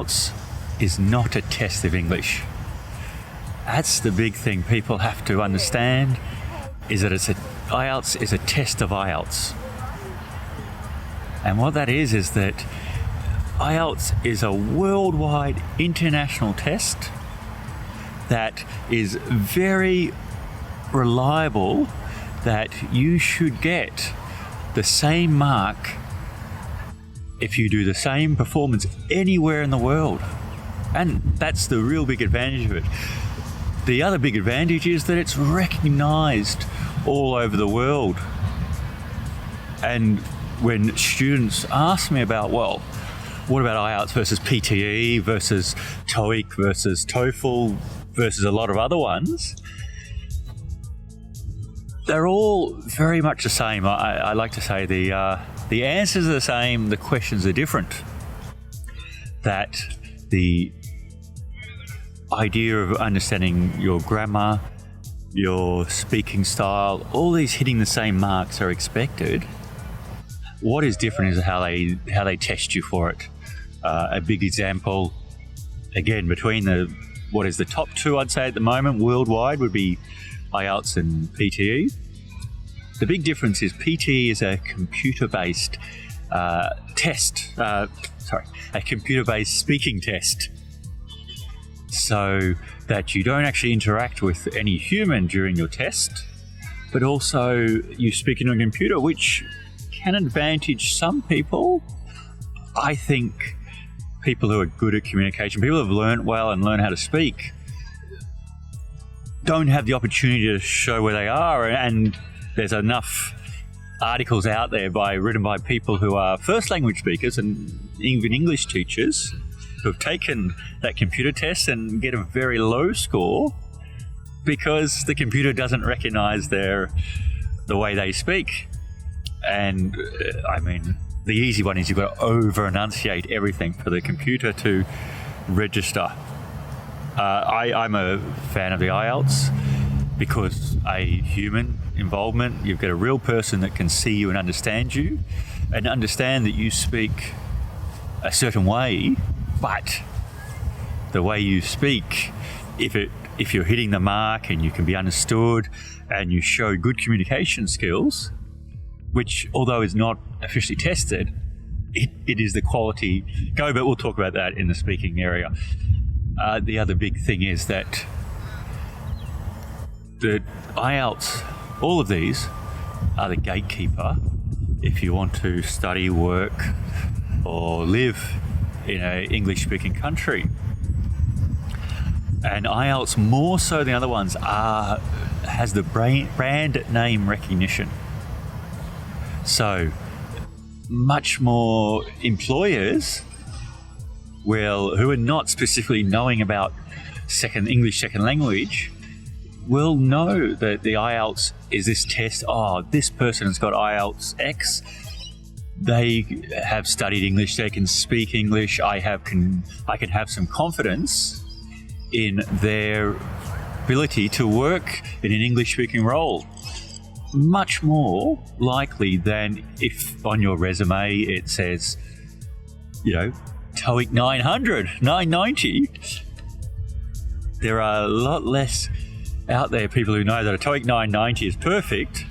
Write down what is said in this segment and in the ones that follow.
IELTS is not a test of English. That's the big thing people have to understand, is that IELTS is a test of IELTS. And what that is that IELTS is a worldwide international test that is very reliable, that you should get the same mark if you do the same performance anywhere in the world. And that's the real big advantage of it. The other big advantage is that it's recognized all over the world. And when students ask me about, well, what about IELTS versus PTE versus TOEIC versus TOEFL versus a lot of other ones, they're all very much the same. I like to say the answers are the same, the questions are different. That the idea of understanding your grammar, your speaking style, all these hitting the same marks are expected. What is different is how they test you for it. A big example, again, between what is the top two, I'd say at the moment worldwide, would be IELTS and PTE. The big difference is PTE is a computer-based test. A computer-based speaking test, so that you don't actually interact with any human during your test, but also you speak in a computer, which can advantage some people. I think people who are good at communication, people who have learned well and learn how to speak, don't have the opportunity to show where they are, and there's enough articles out there written by people who are first language speakers and even English teachers who have taken that computer test and get a very low score because the computer doesn't recognize the way they speak. And I mean, the easy one is you've got to over-enunciate everything for the computer to register. I'm a fan of the IELTS because a human involvement, you've got a real person that can see you and understand you and understand that you speak a certain way, but the way you speak, if you're hitting the mark and you can be understood and you show good communication skills, which although is not officially tested, it is the quality go, but we'll talk about that in the speaking area. The other big thing is that the IELTS, all of these are the gatekeeper if you want to study, work, or live in an English-speaking country. And IELTS, more so than other ones, has the brand name recognition. So much more employers who are not specifically knowing about English second language will know that the IELTS is this test. Oh, this person has got IELTS X. They have studied English. They can speak English. I can have some confidence in their ability to work in an English-speaking role. Much more likely than if on your resume it says, TOEIC 900, 990. There are a lot less out there people who know that a TOEIC 990 is perfect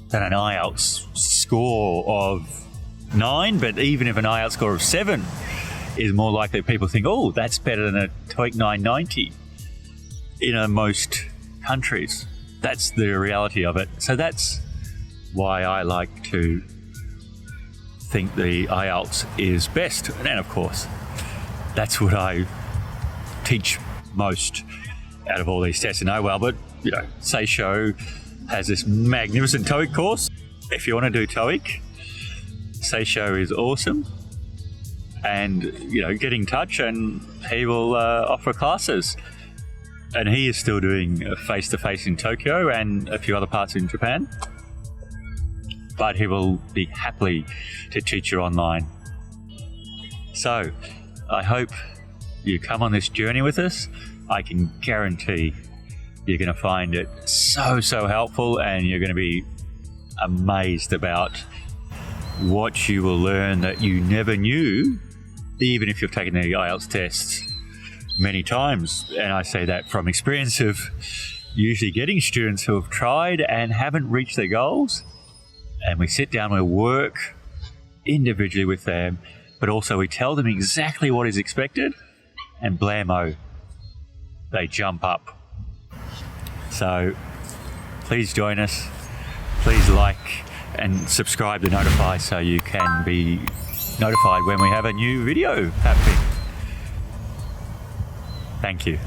than an IELTS score of 9, but even if an IELTS score of 7 is more likely, people think, oh, that's better than a TOEIC 990 in most countries. That's the reality of it. So that's why I like to think the IELTS is best. And of course, that's what I teach most out of all these tests. And but Seisho has this magnificent TOEIC course. If you want to do TOEIC, Seisho is awesome. And, get in touch and he will offer classes. And he is still doing face-to-face in Tokyo and a few other parts in Japan. But he will be happy to teach you online. So, I hope you come on this journey with us. I can guarantee you're going to find it so helpful, and you're going to be amazed about what you will learn that you never knew even if you've taken the IELTS test many times. And I say that from experience of usually getting students who have tried and haven't reached their goals. And we sit down, we work individually with them, but also we tell them exactly what is expected, and blammo, they jump up. So please join us. Please like and subscribe to notify so you can be notified when we have a new video happening. Thank you.